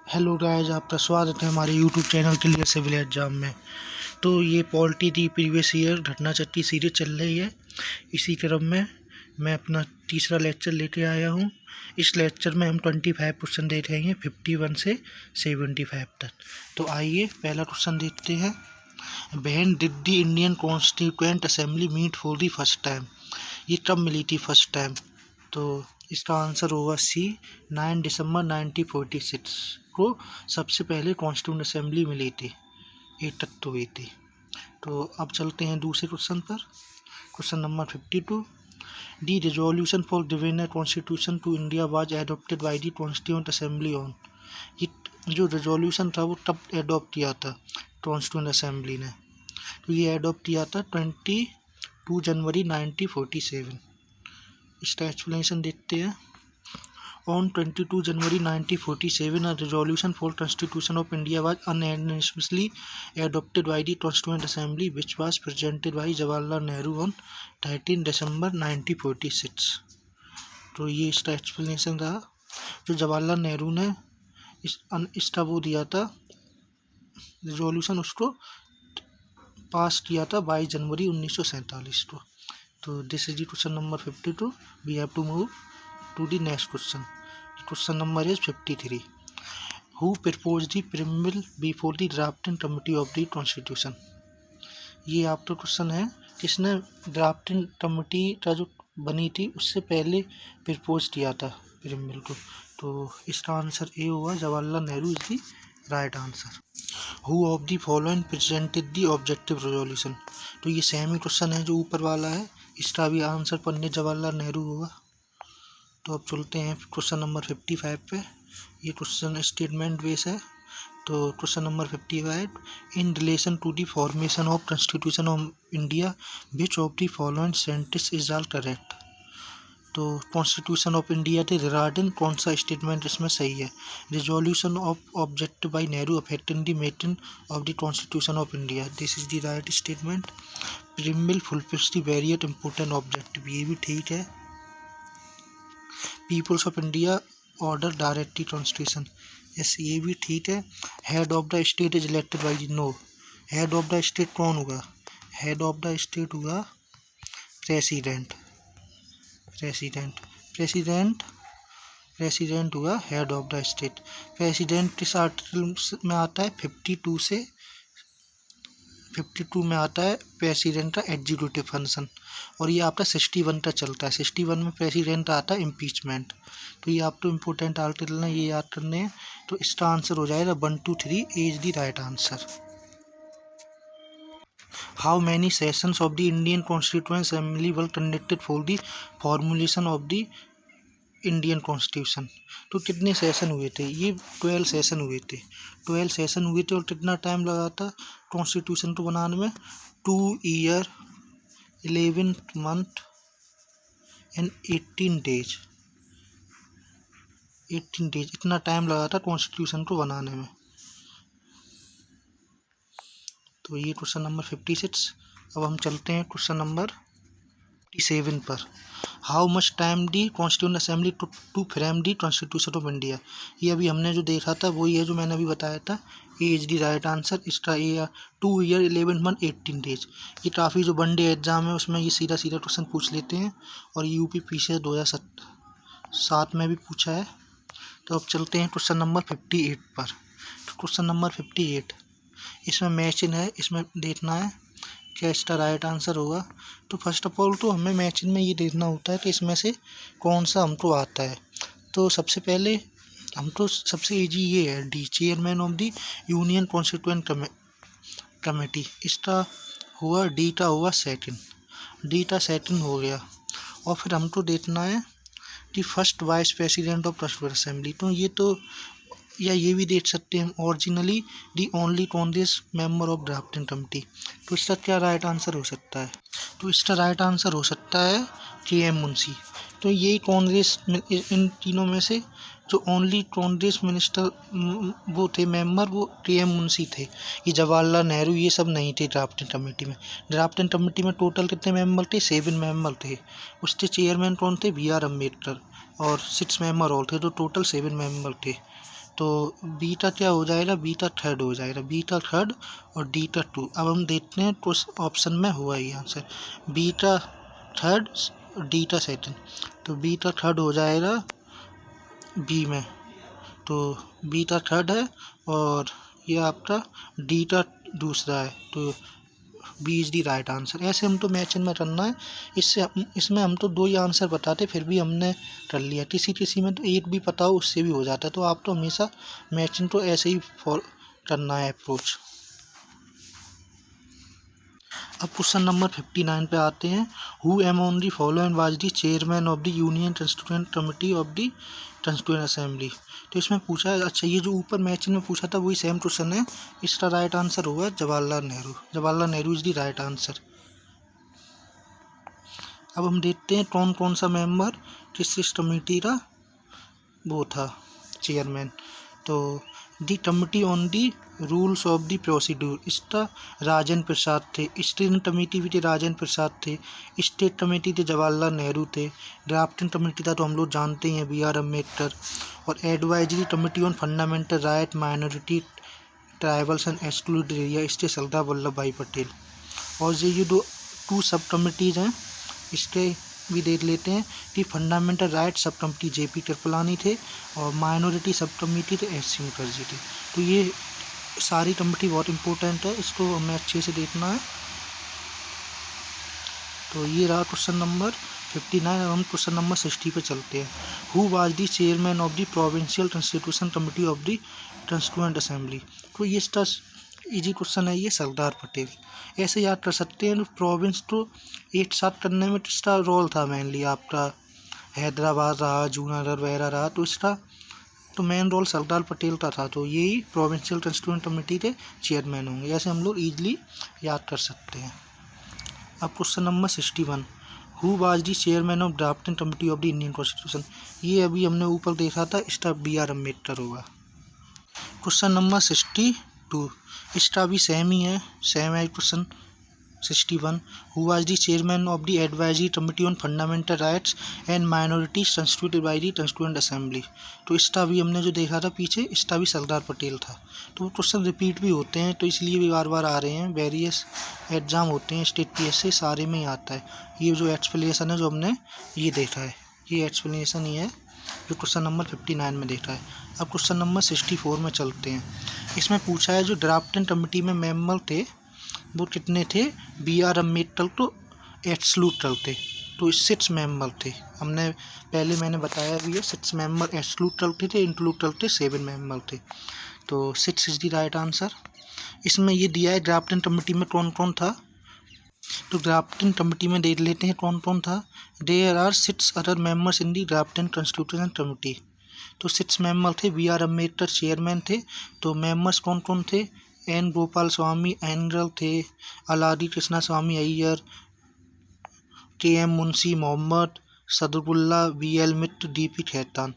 Hello guys, आपका स्वागत है हमारे यूट्यूब चैनल के लिए सिविल एग्जाम में। तो ये पॉलिटी थी प्रीवियस ईयर घटना चट्टी सीरीज चल रही है। इसी क्रम में मैं अपना तीसरा लेक्चर लेके आया हूँ। इस लेक्चर में हम 25% देख रहे हैं 51 से 75 तक। तो आइए पहला क्वेश्चन देखते हैं। When did the Indian constituent assembly meet for the first time? ये कब मिली थी फर्स्ट टाइम? तो इसका आंसर होगा सी, 9 दिसंबर 1946 को सबसे पहले कॉन्स्टिट्यूंट असेंबली मिली थी, एकत्र हुई थी। तो अब चलते हैं दूसरे क्वेश्चन पर। Question number 52। The resolution for giving a constitution to India was adopted by the constituent assembly on. ये जो रिजोल्यूशन था वो तब एडोप्ट किया था कॉन्स्टिट्यूंट असेंबली ने। तो ये एडोप्ट किया था 22 जनवरी 1947। इसका एक्सप्लेनेशन देखते हैं। On 22 January 1947, a resolution for Constitution of India was unanimously adopted by the Constituent Assembly, which was presented by Jawaharlal Nehru on 13 December 1946। तो ये इसका एक्सप्लेनेशन रहा। जो जवाहरलाल नेहरू ने इसका वो दिया था रिजोल्यूशन, उसको पास किया था 22 जनवरी 1947 को। तो this is the question number 52। We have to move to the next question. Question number is 53. Who proposed the preamble before the drafting committee of the constitution? ये आपका क्वेश्चन है, किसने ड्राफ्टिंग कमेटी का जो बनी थी उससे पहले प्रपोज किया था प्रीएम्बल को? तो इसका आंसर ए हुआ, Jawaharlal Nehru is the right answer. Who of the following presented the objective resolution? तो ये सेम ही क्वेश्चन है जो ऊपर वाला है, इसका भी आंसर पंडित जवाहरलाल नेहरू होगा। तो अब चलते हैं क्वेश्चन नंबर 55 पे। ये क्वेश्चन स्टेटमेंट बेस है। तो question number 55, in relation to the formation of constitution of India which of the following sentence is all correct? तो कॉन्स्टिट्यूशन ऑफ इंडिया के रिगार्डिंग कौन सा स्टेटमेंट इसमें सही है? Resolution of object by Nehru affecting the making of the constitution of India, this is the right statement. Preamble fulfils the various important objective, ये भी ठीक है। Peoples of India order directly constitution, yes ये भी ठीक है। Head of the state is elected by the, no. Head of the state कौन होगा? हेड ऑफ द स्टेट होगा प्रेसिडेंट। प्रेसिडेंट प्रेसिडेंट प्रेसिडेंट हुआ head of the state. President किस article में आता है? 52 में आता है प्रेसिडेंट का एग्जीक्यूटिव फंक्शन, और ये आपका 61 का चलता है। 61 में प्रेसिडेंट आता है इम्पीचमेंट। तो ये आपको इम्पोर्टेंट आर्टिकल है, ये याद करने हैं। तो इसका आंसर हो जाएगा 1 2 3 is the right answer. How many sessions of the Indian constituent assembly were conducted for the formulation of the Indian constitution? तो कितने सेशन हुए थे? ये 12 सेशन हुए थे। 12 सेशन हुए थे और कितना टाइम लगा था कॉन्स्टिट्यूशन को बनाने में? 2 year 11 month and 18 days. 18 days इतना टाइम लगा था कॉन्स्टिट्यूशन को बनाने में। तो ये क्वेश्चन नंबर 56। अब हम चलते हैं क्वेश्चन नंबर 57 पर। How much time the constituent assembly to frame the constitution of India? ये अभी हमने जो देखा था वही है जो मैंने अभी बताया था, ए इज दी राइट आंसर। इसका ए 2 ईयर 11 मंथ 18 डेज। ये काफ़ी जो वनडे एग्जाम है उसमें ये सीधा सीधा क्वेश्चन पूछ लेते हैं, और यूपी पीछे 2007 में भी पूछा है। तो अब चलते हैं क्वेश्चन नंबर 58 पर। तो क्वेश्चन नंबर 58, इसमें मैचिंग है, इसमें देखना है क्या इसका राइट आंसर होगा। तो फर्स्ट ऑफ ऑल तो हमें मैचिंग में ये देखना होता है कि इसमें से कौन सा हमको आता है। तो सबसे पहले हमको सबसे इजी ये है, D, chairman of the union constituent committee. इसका हुआ डी का हुआ सेकंड, डी का सेकंड हो गया। और फिर हमको देखना है कि first vice president of constituent assembly. तो ये तो, या ये भी देख सकते हैं originally the only Congress member of drafting committee. तो इसका क्या राइट आंसर हो सकता है? तो इसका राइट आंसर हो सकता है के.एम. मुंशी। तो ये कांग्रेस, इन तीनों में से जो ओनली कांग्रेस मिनिस्टर वो थे मेंबर, वो के.एम. मुंशी थे। ये जवाहरलाल नेहरू ये सब नहीं थे ड्राफ्टिंग कमेटी में। ड्राफ्टिंग कमेटी में टोटल कितने मेंबर थे? 7 मेंबर थे। उसके चेयरमैन कौन थे? बी.आर. अम्बेडकर। और 6 मेंबर और थे, तो टोटल 7 मेंबर थे। तो बीटा क्या हो जाएगा, बीटा थर्ड हो जाएगा, बीटा थर्ड और डीटा टू। अब हम देखते हैं तो ऑप्शन में हुआ ही आंसर बीटा थर्ड और डीटा सेकंड। तो बीटा थर्ड हो जाएगा बी में, तो बीटा थर्ड है और ये आपका डीटा दूसरा है, तो B is the right answer. ऐसे हम तो मैचिंग में करना है, इसमें हम तो 2 ही आंसर बताते फिर भी हमने कर लिया, किसी में तो एक भी पता हो उससे भी हो जाता है। तो आप तो हमेशा मैचिंग तो ऐसे ही करना है अप्रोच। अब क्वेश्चन नंबर 59 पे आते हैं। Who among the following was the chairman of the union constituent committee of the constituent assembly. तो इसमें पूछा है, अच्छा ये जो ऊपर मैचिंग में पूछा था वही सेम क्वेश्चन है। इसका राइट आंसर होगा Jawaharlal Nehru. Jawaharlal Nehru is the right answer. अब हम देखते हैं कौन कौन सा मेंबर किस कमेटी का वो था चेयरमैन। तो the committee on the rules of the procedure, इसका राजेंद्र प्रसाद थे। स्टेयरिंग कमेटी भी थे राजेंद्र प्रसाद थे। स्टेट कमेटी थे जवाहरलाल नेहरू थे। ड्राफ्टिंग कमेटी था तो हम लोग जानते ही हैं BR अम्बेडकर। और advisory committee on fundamental right minority tribals and excluded area, इसके सरदार वल्लभ भाई पटेल। और ये जो 2 सब कमिटीज़ हैं इसके भी देख लेते हैं कि fundamental right sub committee JP Kripalani थे और माइनॉरिटी सब कमेटी थे SC मुखर्जी थे। तो ये सारी कमेटी बहुत इंपॉर्टेंट है, इसको हमें अच्छे से देखना है। तो ये रहा क्वेश्चन नंबर 59। अब हम क्वेश्चन नंबर 60 पे चलते हैं। Who was the chairman of the provincial constitution committee of the constituent assembly. तो ये इसका इजी क्वेश्चन है, ये सरदार पटेल। ऐसे याद कर सकते हैं। प्रोविंस तो एक साथ करने में इसका रोल था मेनली आपका हैदराबाद रहा, जूनागढ़ वगैरह रहा, तो इसका तो मेन रोल सरदार पटेल का था। तो यही प्रोविंशियल कंस्टिट्यूएंट कमेटी के चेयरमैन होंगे, ऐसे हम लोग ईजिली याद कर सकते हैं। अब question number 61। Who was the chairman of drafting committee of the Indian constitution. ये अभी हमने ऊपर देखा था, इसका BR अम्बेडकर होगा। क्वेश्चन नंबर 62, इसका भी सेम ही है, सेम है question 61। Who was the chairman of the advisory committee on fundamental rights and minorities constituted by the constituent assembly. तो इसका भी हमने जो देखा था पीछे, इसका भी सरदार पटेल था। तो वो क्वेश्चन रिपीट भी होते हैं तो इसलिए भी बार बार आ रहे हैं। वेरियस एग्जाम होते हैं स्टेट PS से, सारे में ही आता है। ये जो एक्सप्लेनेशन है जो हमने ये देखा है, ये एक्सप्लेनेशन ही है जो क्वेश्चन नंबर 59 में देखा है। अब क्वेश्चन नंबर 64 में चलते हैं। इसमें पूछा है जो ड्राफ्टिंग कमेटी में मेंबर थे वो कितने थे। BR अम्बेडकर तो एक्सक्लूड थे, तो 6 मेंबर थे। मैंने बताया भी है 6 मेंबर एक्सक्लूड थे, इंक्लूड थे 7 मेंबर थे। तो 6 इज द राइट आंसर। इसमें ये दिया है ड्राफ्टिंग कमेटी में कौन कौन था। तो ड्राफ्टिंग कमेटी में देख लेते हैं कौन कौन था। There are 6 other members in the drafting constitution committee. तो 6 मेंबर थे। BR अम्बेडकर चेयरमैन थे। तो मेंबर्स कौन कौन थे, N गोपाल स्वामी एनरल थे, अलादी कृष्णा स्वामी अय्यर, KM मुंशी मोहम्मद, सदरुल्ला, BL मित्र, DP खेतान।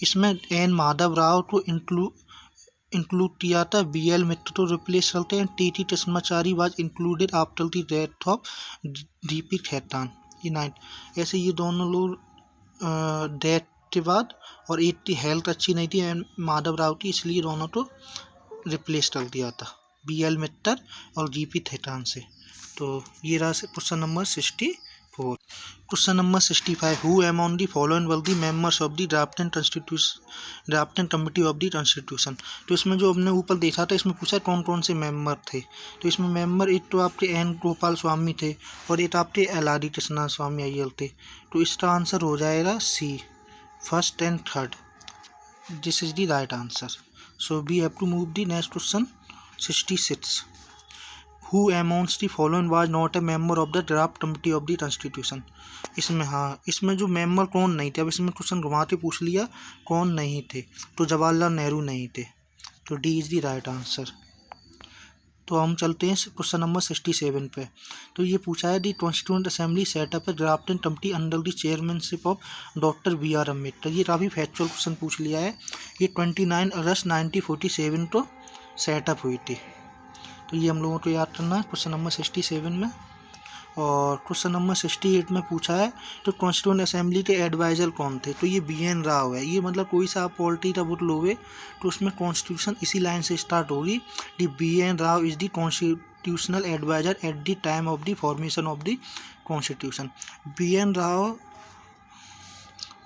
इसमें N माधव राव को इंक्लूड किया था, BL मित्र तो रिप्लेस करते हैं, TT Krishnachari was included after the death of DP Khetan. ये 9 ऐसे ये दोनों लोग डेथ के बाद, और एक की हेल्थ अच्छी नहीं थी N माधव राव की, इसलिए दोनों तो रिप्लेस कर दिया था BL मित्तर और GP खेतान से। तो ये रहा question number 64। Question number 65। Who among the following were the members of the drafting committee of the constitution. तो इसमें जो हमने ऊपर देखा था इसमें पूछा कौन कौन से मेंबर थे। तो इसमें मेंबर एक तो आपके N गोपाल स्वामी थे और एक आपके अलादी कृष्णा स्वामी अय्यर थे। तो इसका आंसर हो जाएगा C, first and third. This is the right answer. So we have to move the next question 66. Who amongst the following was not a member of the draft committee of the constitution। इसमें जो member कौन नहीं थे, अब इसमें question घुमा के पूछ लिया कौन नहीं थे। तो जवाहरलाल नेहरू नहीं थे, तो D is the right answer. तो हम चलते हैं क्वेश्चन नंबर 67 पे। तो ये पूछा है दी कॉन्स्टिट्यूएंट असेंबली सेटअप है drafting committee under the chairmanship of doctor BR Ambedkar. ये काफ़ी फैक्चुअल क्वेश्चन पूछ लिया है। ये 29 अगस्त 1947 को सेटअप हुई थी। तो ये हम लोगों को याद करना है क्वेश्चन नंबर 67 में। और क्वेश्चन नंबर 68 में पूछा है तो कॉन्स्टिट्यूएंट असेंबली के एडवाइजर कौन थे, तो ये BN राव है। ये मतलब कोई सा आप पॉलिटी का बुक लोगे तो उसमें कॉन्स्टिट्यूशन इसी लाइन से स्टार्ट होगी, the BN Rao is the constitutional adviser at the time of the formation of the constitution. BN Rao,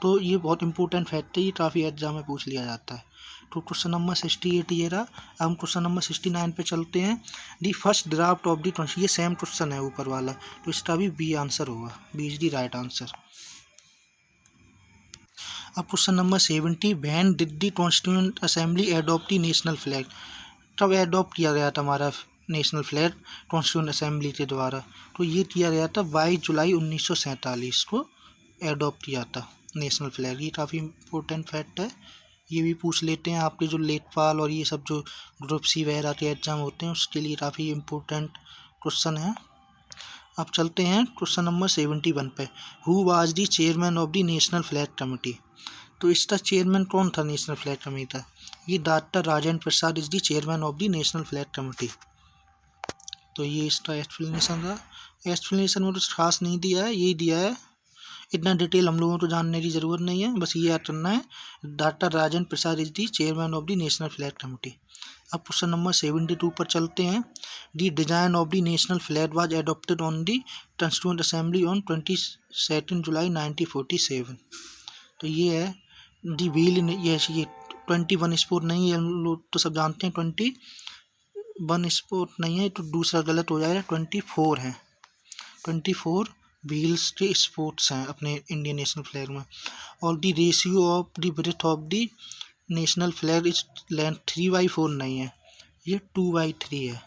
तो ये बहुत इंपॉर्टेंट फैक्ट है, ये काफ़ी एग्जाम में पूछ लिया जाता है। तो क्वेश्चन नंबर 68 ये रहा। अब हम क्वेश्चन नंबर 69 पे चलते हैं। The first draft of the constitution, ये सेम क्वेश्चन है ऊपर वाला, तो इसका भी बी आंसर होगा, B is the right answer. अब question number 70, when did the constituent assembly adopt the national flag, तब एडॉप्ट किया गया था हमारा नेशनल फ्लैग कॉन्स्टिट्यूएंट असेंबली के द्वारा, तो ये किया गया था 22 जुलाई 1947 को एडॉप्ट किया था नेशनल फ्लैग। ये काफ़ी इंपॉर्टेंट फैक्ट है, ये भी पूछ लेते हैं आपके जो लेखपाल और ये सब जो ग्रुप सी वगैरह के एग्जाम होते हैं उसके लिए काफ़ी इंपॉर्टेंट क्वेश्चन है। अब चलते हैं क्वेश्चन नंबर 71 पे। Who was the chairman of the national flag committee, तो इसका चेयरमैन कौन था नेशनल फ्लैग कमेटी का, ये doctor Rajendra Prasad is the chairman of the national flag committee. तो ये इसका एक्सप्लेनेशन था। एक्सप्लेनेशन में तो खास नहीं दिया है, यही दिया है, इतना डिटेल हम लोगों को जानने की ज़रूरत नहीं है, बस ये याद करना है doctor Rajendra Prasad is the chairman of the national flag committee. अब क्वेश्चन नंबर 72 पर चलते हैं। The design of the national flag was adopted on the constituent assembly on 22 July 1947। तो ये है दी व्हील, ये 21 स्पोर्ट नहीं है, हम लोग तो सब जानते हैं 21 स्पोर्ट नहीं है, तो दूसरा गलत हो जाएगा, 24 है, 24 व्हील्स के स्पोर्ट्स हैं अपने इंडियन नेशनल फ्लैग में। और the ratio of the breadth of the national flag is length 3/4 नहीं है, ये 2/3 है।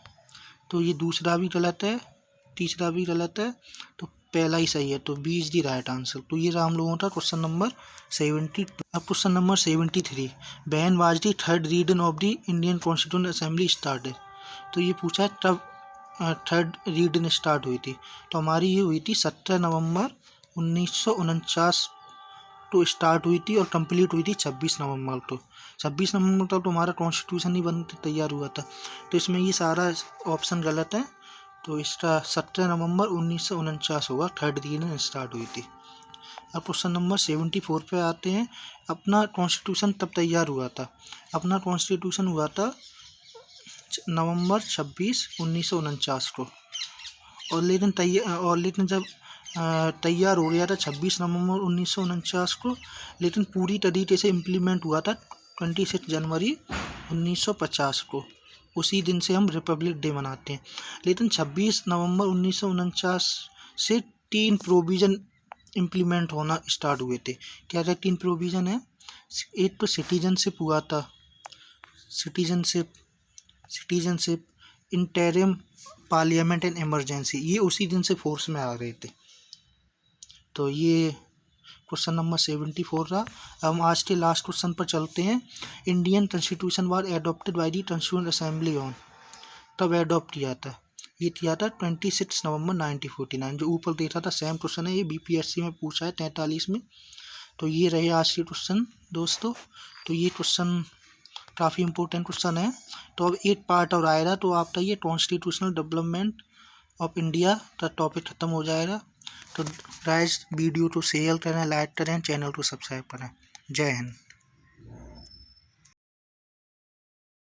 तो ये दूसरा भी गलत है, तीसरा भी गलत है, तो पहला ही सही है, तो B is the right answer. तो ये रहा हम लोगों का क्वेश्चन नंबर 72। अब question number 73, when was the third reading of the Indian constituent assembly started, तो ये पूछा है तब थर्ड रीडिंग स्टार्ट हुई थी, तो हमारी ये हुई थी 17 नवंबर 1949 तो स्टार्ट हुई थी और कंप्लीट हुई थी 26 नवंबर को। 26 नवंबर तक तो हमारा कॉन्स्टिट्यूशन ही बनते तैयार हुआ था, तो इसमें ये सारा ऑप्शन गलत है, तो इसका 17 नवंबर 1949 होगा, थर्ड रीडिंग स्टार्ट हुई थी। अब क्वेश्चन नंबर 74 पे आते हैं। अपना कॉन्स्टिट्यूशन तब तैयार हुआ था, अपना कॉन्स्टिट्यूशन हुआ था नवंबर 26 1949 को, और लेकिन जब तैयार हो गया था 26 नवंबर 1949 को, लेकिन पूरी तरीके से इम्प्लीमेंट हुआ था 26 जनवरी 1950 को। उसी दिन से हम रिपब्लिक डे मनाते हैं। लेकिन 26 नवंबर 1949 से 3 प्रोविज़न इम्प्लीमेंट होना स्टार्ट हुए थे। क्या क्या 3 प्रोविज़न है? एक तो सिटीजनशिप हुआ था, citizenship, interim, parliament and emergency, ये उसी दिन से फोर्स में आ गए थे। तो ये क्वेश्चन नंबर 74 रहा। अब हम आज के लास्ट क्वेश्चन पर चलते हैं। Indian constitution was adopted by the constituent assembly on, तब एडॉप्ट किया था, ये किया था 26 नवंबर 1949। जो ऊपर देखा था सेम क्वेश्चन है, ये BPSC में पूछा है 43 में। तो ये रहे आज के क्वेश्चन दोस्तों। तो ये क्वेश्चन काफ़ी इंपॉर्टेंट क्वेश्चन है। तो अब एक पार्ट और आएगा, तो आपका ये कॉन्स्टिट्यूशनल डेवलपमेंट ऑफ इंडिया का टॉपिक खत्म हो जाएगा। तो गाइस वीडियो को शेयर करें, लाइक करें, चैनल को सब्सक्राइब करें। जय हिंद।